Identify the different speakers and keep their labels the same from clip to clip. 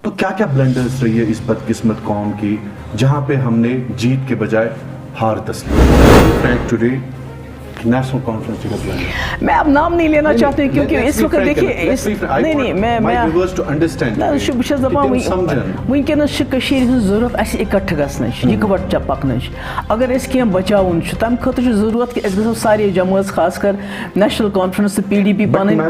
Speaker 1: تو کیا کیا بلنڈرز رہی ہے اس بدقسمت قوم کی جہاں پہ ہم نے جیت کے بجائے ہار تسلیم ٹوڈے نیشنل کانفرنس کا بلنڈر؟
Speaker 2: میں اب نام نہیں لینا چاہتی ہوں کیونکہ اس وقت دیکھیے نہیں میں بہت دپان ونکس کشیر ہن ضرورت اس اکٹھ گھنچ اکوٹ پکنچ اگر اس کی بچاؤن تمہ خاطر ضرورت کہ اس گھو سارے جماعت خاص کر نیشنل کانفرنس PDP بن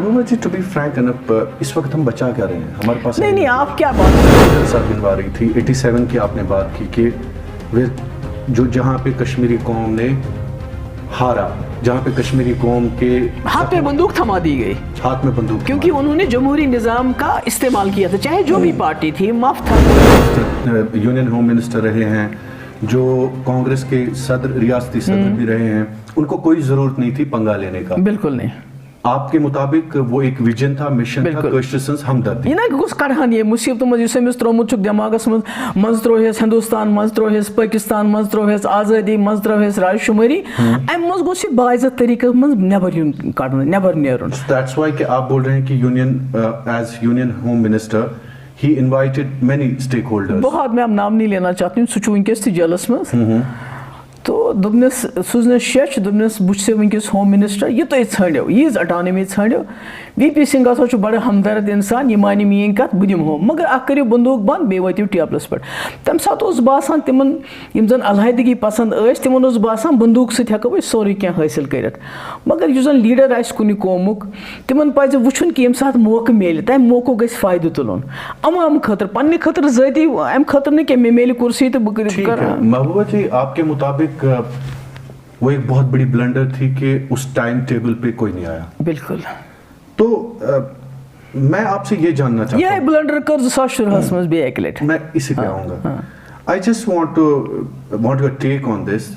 Speaker 1: اس وقت ہم بچا کیا رہے ہیں ہمارے پاس
Speaker 2: نہیں آپ کیا بات
Speaker 1: بنوا رہی تھی 87 کی آپ نے بات کی کہ جو جہاں پہ کشمیری قوم نے ہارا جہاں پہ کشمیری قوم کے
Speaker 2: ہاتھ میں بندوق تھما دی گئی
Speaker 1: ہاتھ میں بندوق
Speaker 2: کیونکہ انہوں نے جمہوری نظام کا استعمال کیا تھا چاہے جو بھی پارٹی تھی معاف تھا
Speaker 1: یونین ہوم منسٹر رہے ہیں جو کانگریس کے صدر ریاستی صدر بھی رہے ہیں ان کو کوئی ضرورت نہیں تھی پنگا لینے کا
Speaker 2: بالکل نہیں
Speaker 1: آپ کے مطابق وہ ایک ویژن تھا مشن تھا کٲشرِ سٕنٛز ہمدردی
Speaker 2: یہ نا گوس کڑان یہ مصیبت مز امس ترومت دماغس مز تروہس ہندوستان مز تروہس پاکستان مز تروہس آزادی مز تروہس راج شماری ام مز گوس یہ باعزت طریقہ مز نیبر کڑن نیبر نیرن
Speaker 1: دیٹس وائی کہ آپ بول رہے ہیں کہ union as union home minister ہی انوائٹڈ مینی اسٹیک ہولڈرز
Speaker 2: بہت میں اب نام نہیں لینا چاہتی ہوں سہ ونکس تہ جیلس مز تو دس سوزنس شیچ دس بس ونکس ہوم منسٹر یہ تھی ژھانڈو ییز اٹانمی ژھانڈو VP سنگھ ہسا بڑا ہمدرد انسان یہ مانہ میری کت بہ دمو مگر اخ کریو بندوق بند بی واتو ٹیبلس پہ تمہ سات باسان تمن یم زن علیحدگی پسند تمن باسان بندوق ست ہیکو سوری کی حاصل کرت مگر اس زن لیڈر آس کن قومک تمن پزِ وچھن کہ یم سات موقع میلہِ تمہ موقع گژھِ فائدہ تلن عوام خاطر پنہ خاطر ذاتی ام خاطر نہ کہ مے میلہِ کرسی تو بہ کر
Speaker 1: محبوبہ جی آپ کے مطابق وہ ایک بہت بڑی بلنڈر تھی کہ اس ٹائم ٹیبل پہ کوئی نہیں آیا
Speaker 2: بالکل
Speaker 1: تو میں آپ سے یہ جاننا چاہتا ہوں
Speaker 2: یہ بلنڈر کر 2016 میں بھی ایک لٹ
Speaker 1: میں اسی پہ آؤں گا I just want your take on this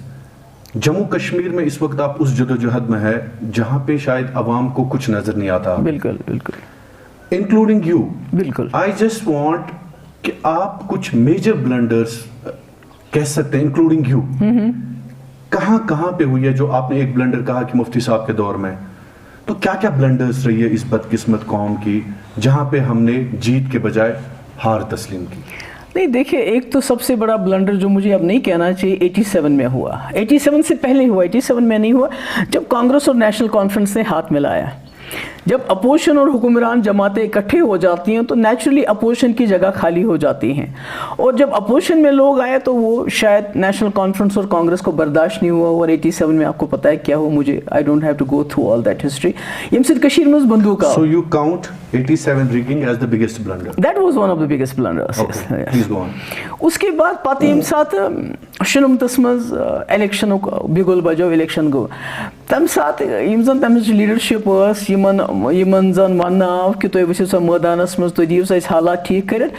Speaker 1: Jammu Kashmir میں اس وقت آپ اس جدوجہد میں ہے جہاں پہ شاید عوام کو کچھ نظر نہیں آتا
Speaker 2: بالکل بالکل
Speaker 1: انکلوڈنگ یو
Speaker 2: بالکل
Speaker 1: I just want کہ آپ کچھ میجر بلنڈرز کہہ سکتے ہیں انکلوڈنگ یو کہاں پہ ہوئی ہے جو آپ نے ایک بلنڈر کہا کہ مفتی صاحب کے دور میں تو کیا کیا بلنڈرز رہی ہے اس بدقسمت قوم کی جہاں پہ ہم نے جیت کے بجائے ہار تسلیم کی؟
Speaker 2: نہیں دیکھیے ایک تو سب سے بڑا بلنڈر جو مجھے اب نہیں کہنا چاہیے 87 میں ہوا 87 سے پہلے ہوا 87 میں نہیں ہوا جب کانگریس اور نیشنل کانفرنس نے ہاتھ ملایا جب اپوزیشن اور حکمران جماعتیں اکٹھے ہو جاتی ہیں تو نیچرلی اپوزیشن کی جگہ خالی ہو جاتی ہیں اور جب اپوزیشن میں لوگ آئے تو وہ شاید نیشنل کانفرنس اور کانگریس کو برداشت نہیں ہوا اور 87 میں آپ کو پتہ ہے کیا ہوا مجھے I don't have to go through all that history یم سۭتۍ کشیر منٛز بندوق آو
Speaker 1: So you count 87 rigging as the biggest blunder?
Speaker 2: That was one of the biggest blunders.
Speaker 1: Okay, please go on.
Speaker 2: اس کے بعد پتہ یم سات شُنمتس منٛز الیکشنُک بگل بجو الیکشن گوٚو تمہِ ساتہٕ یم زن تمِچ لیڈرشپ ٲس یمن زن وننہٕ آو کہ تُہۍ ؤسِو سا مٲدانس منٛز تُہۍ دِیِو سا اسہِ حالات ٹھیک کٔرِتھ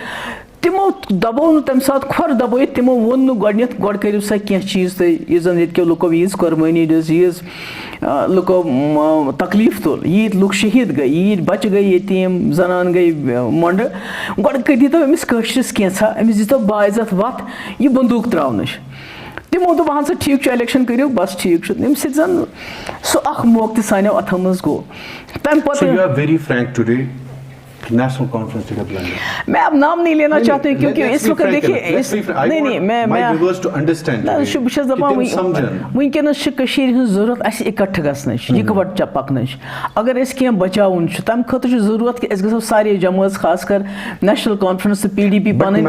Speaker 2: تمو دبو نہٕ تمہِ ساتہٕ کھۄر دبٲیِتھ تمو ووٚن نہٕ گۄڈنیٚتھ گۄڈٕ کٔرِو سا کینٛہہ چیٖز تُہۍ یُس زن ییٚتہِ کیو لُکو ییٖژ قۄربٲنی دِژ ییٖژ لُکو تکلیٖف تُل ییٖتۍ لُکھ شہیٖد گٔے ییٖتۍ بچہِ گٔے یتیٖم زنان گٔے مۄنڈٕ گۄڈٕ دِتو أمِس کٲشرِس کینٛژھا أمِس دِتو باعزت وتھ یہِ بندوٗق تراونٕچ تمو دوٚپ اہن سا ٹھیٖک چھُ الیکشن کٔرِو بس ٹھیٖک چھُ ییٚمہِ سۭتۍ زن سُہ اکھ موقعہٕ تہِ سانیو اتھو منٛز گوٚو تمہِ پتہٕ
Speaker 1: نیشنل کانفرنس کا بلنڈر
Speaker 2: میں اب نام نہیں لینا چاہتی ہوں کیونکہ اس وقت دیکھیے نہیں میں بہت دپان ونکس کشیر ہن ضرورت اس اکٹھ گھنچ اکوٹ پکنچ اگر اس کی بچاؤن تمہ خاطر ضرورت کہ اس گھو سارے جماعت خاص کر نیشنل کانفرنس PDP بن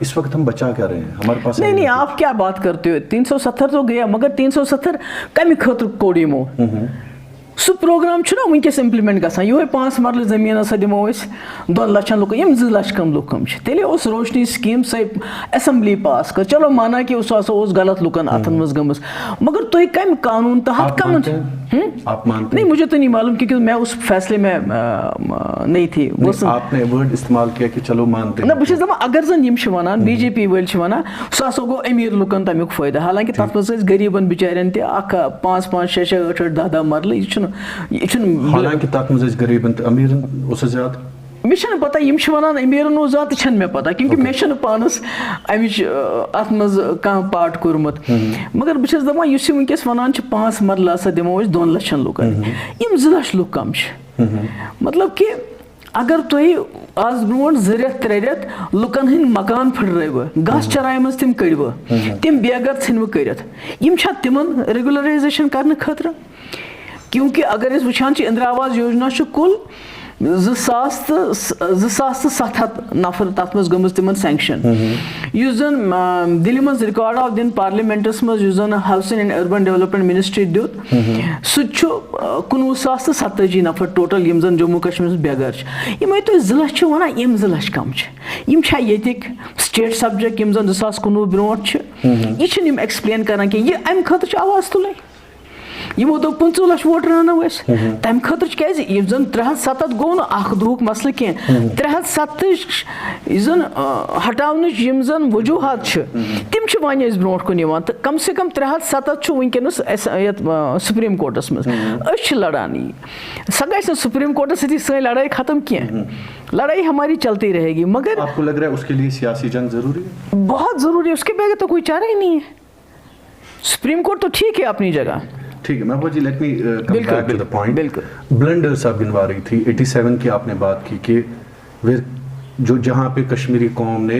Speaker 1: اس وقت ہم بچا کیا رہے ہیں ہمارے پاس
Speaker 2: نہیں آپ کیا بات کرتے ہو 370 تو گیا مگر 370 کمہ خاطر کوڑ یمو سہ پروگرام چھُنہ ونکس امپلمنٹ گژھان یہ 5 مرلہٕ زمین ہسا دمو أسۍ 2 لچھن لُکن یم 2 لچھ کم لُکھ کم تیٚلے اوس روشنی سکیٖم سۄ اسمبلی پاس کر چلو مانا کہ سُہ ہسا اوس غلط لُکن اتھن منٛز گٔمٕژ مگر تُہۍ کمہِ قانون تحت کمن نہیں مجھے تو نہیں معلوم کیونکہ میں اس فیصلے میں نہیں تھی
Speaker 1: آپ نے ورڈ استعمال کیا کہ چلو مانتے
Speaker 2: نہ بہٕ چھُس دپان اگر زن یم چھِ ونان BJP وٲلۍ چھِ ونان سُہ ہسا گوٚو امیر لُکن تمیُک فٲیدٕ حالانکہ تتھ منٛز ٲسۍ غریٖبن بِچارٮ۪ن تہِ اکھ 5 6 8 10 مرلہٕ یہ چھُنہٕ
Speaker 1: حالانکہ تتھ منٛز ٲسۍ غریٖبن تہٕ امیرن اوس زیادٕ
Speaker 2: مےٚ چھنہٕ پتہ یم چھِ ونان امیرن اوس زیادٕ چھنہٕ مےٚ پتہ کیونکہ مےٚ چھنہٕ پانس امِچ اتھ منٛز کانٛہہ پاٹ کوٚرمُت مگر بہٕ چھس دپان یُس یہِ ونکیٚس ونان چھِ 5 مرلہٕ ہسا دِمو أسۍ 2 لچھن لُکن یم 2 لچھ لُکھ کم چھِ مطلب کہ اگر تُہۍ آز برونٛٹھ 2 رٮ۪تھ 3 رٮ۪تھ لُکن ہٕنٛدۍ مکان پھٕٹرٲوٕ گاسہٕ چراے منٛز تِم کٔڑوٕ تِم بے گھر ژھٕنوٕ کٔرِتھ یِم چھا تِمن ریگولرایزیشن کرنہٕ خٲطرٕ کیونکہ اگر أسۍ وٕچھان چھِ اندرا آواس یوجنا چھُ کُل 2,700 نفر تَتھ منٛز گٔمٕژ تِمن سینکشن یُس زن دِلہِ منٛز رِکاڈ آو دِنہٕ پارلِمینٹس منٛز یُس زن housing and urban development ministry دیُت سُہ تہِ چھُ 19,047 نفر ٹوٹل یِم زن جموں کشمیٖرس بے گھر چھِ یِمے تُہۍ 2 لچھ چھِو وَنان یِم 2 لچھ کم چھِ یِم چھا ییٚتِکۍ سٹیٹ سبجیکٹ یِم زن 2019 برونٛٹھ چھِ یہِ چھِنہٕ یِم ایکسپلین کران کینٛہہ یہِ اَمہِ خٲطرٕ چھِ آواز تُلٕنۍ یِمو دوٚپ 15 لچھ ووٹر اَنو أسۍ تَمہِ خٲطرٕ کیازِ یِم زن 370 گوٚو نہٕ اکھ دۄہُک مسلہٕ کینٛہہ 370 یُس زن ہٹاونٕچ یِم زن وجوٗہات چھِ تِم چھِ وۄنۍ أسۍ برونٛٹھ کُن یِوان تہٕ کم سے کم 370 چھُ وٕنکیٚنس یتھ سپریم کورٹس منٛز أسۍ چھِ لڑان یہِ سۄ گژھِ نہٕ سپریم کورٹس سۭتی سٲنۍ لڑٲے ختم کینٛہہ لڑائی ہماری چلتی رہے گی مگر
Speaker 1: آپ کو لگ رہا ہے اس کے لیے سیاسی جنگ ضروری ہے
Speaker 2: بہت ضروری ہے اس کے بغیر تو کوئی چارہ ہی نہیں ہے سپریم کورٹ تو ٹھیک ہے اپنی جگہ
Speaker 1: ٹھیک ہے Mehboob ji let me come back to the point
Speaker 2: بالکل
Speaker 1: بلنڈرز آپ گنوا رہی تھی 87 کی آپ نے بات کی کہ جو جہاں پہ کشمیری قوم نے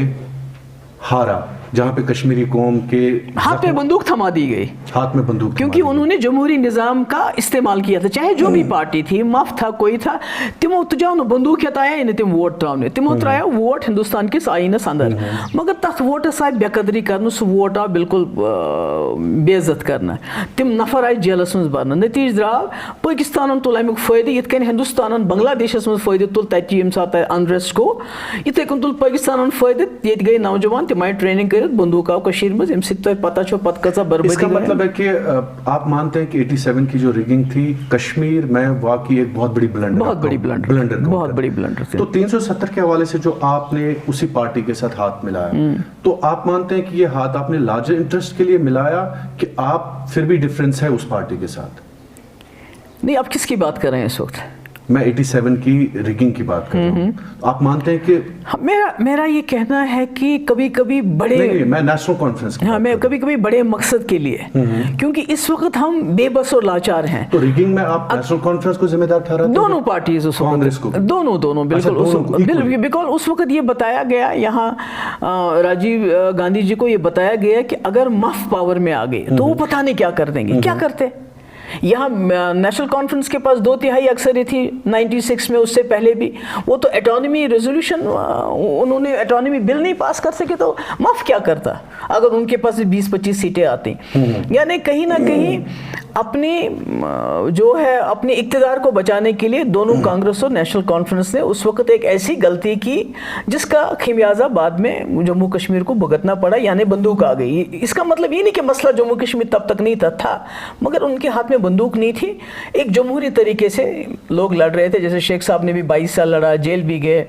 Speaker 1: ہارا جہاں پہ کشمیری قوم کے
Speaker 2: ہاتھ میں بندوق تھما دی گئی
Speaker 1: ہاتھ میں بندوق
Speaker 2: کیونکہ انہوں نے جمہوری نظام کا استعمال کیا تھا چاہے جو بھی پارٹی تھی مف تھا کوئی تھا تمو تجاو نہ بندوق ہتایا نہ تم ووٹ تراؤن تمو ترایا ووٹ ہندوستان کس آئینس اندر مگر تتھ ووٹس آئی بے قدری کرنا سہ ووٹ آو بالکل بے عزت کرنا تم نفر آئی جیلس مز برنا نتیجہ درآو پاکستانن تل امیک فائدہ یت کن ہندوستانن بنگلہ دیشس مز فائدہ تل تتہ یم سات انریسٹ گو یتھے کن تل پاکستانن فائدہ یت گئی نوجوان تم آئی ٹریننگ کرت بندوق آو کشیر مز ام سۭتۍ تۄہہِ پتہ چھو پتہٕ کۭژاہ بربٲدی
Speaker 1: اس کا مطلب ہے کہ آپ مانتے ہیں کہ 87 کی جو ریگنگ تھی کشمیر میں واقعی ایک بہت بڑی بلنڈر
Speaker 2: بہت بڑی بلنڈر
Speaker 1: تو 370 کے حوالے سے جو آپ نے اسی پارٹی کے ساتھ ہاتھ ملایا تو آپ مانتے ہیں کہ یہ ہاتھ آپ نے لارجر انٹرسٹ کے لیے ملایا کہ آپ پھر بھی ڈفرینس ہے اس پارٹی کے ساتھ
Speaker 2: نہیں آپ کس کی بات کر رہے ہیں اس وقت
Speaker 1: میں 87 کی ریگنگ کی بات کر رہا ہوں آپ مانتے ہیں کہ
Speaker 2: میرا یہ کہنا ہے کہ کبھی کبھی بڑے
Speaker 1: میں نیشنل کانفرنس
Speaker 2: ہاں میں کبھی کبھی بڑے مقصد کے لیے کیونکہ اس وقت ہم بے بس اور لاچار ہیں
Speaker 1: تو ریگنگ میں آپ نیشنل کانفرنس کو ذمہ دار ٹھہراتے ہیں
Speaker 2: دونوں پارٹیز اس وقت دونوں بالکل بالکل اس وقت یہ بتایا گیا یہاں راجیو گاندھی جی کو یہ بتایا گیا کہ اگر مف پاور میں آ گئے تو وہ پتہ نہیں کیا کر دیں گے کیا کرتے یہاں نیشنل کانفرنس کے پاس 2/3 اکثریت تھی 96 میں اس سے پہلے بھی وہ تو اٹانومی ریزولوشن انہوں نے اٹانومی بل نہیں پاس کر سکے تو مف کیا کرتا اگر ان کے پاس 20-25 سیٹیں آتی یعنی کہیں نہ کہیں اپنی جو ہے اپنے اقتدار کو بچانے کے لیے دونوں کانگریس اور نیشنل کانفرنس نے اس وقت ایک ایسی غلطی کی جس کا خمیازہ بعد میں جموں کشمیر کو بھگتنا پڑا یعنی بندوق آ گئی اس کا مطلب یہ نہیں کہ مسئلہ جموں کشمیر تب تک نہیں تھا مگر ان کے ہاتھ میں بندوق نہیں تھی ایک جمہوری طریقے سے لوگ لڑ رہے تھے جیسے شیخ صاحب نے بھی 22 سال لڑا جیل بھی گئے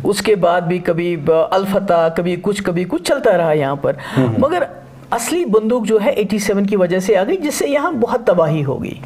Speaker 2: اس کے بعد بھی کبھی الفتح کبھی کچھ چلتا رہا یہاں پر مگر اصلی بندوق جو ہے 87 کی وجہ سے آ گئی جس سے یہاں بہت تباہی ہو گئی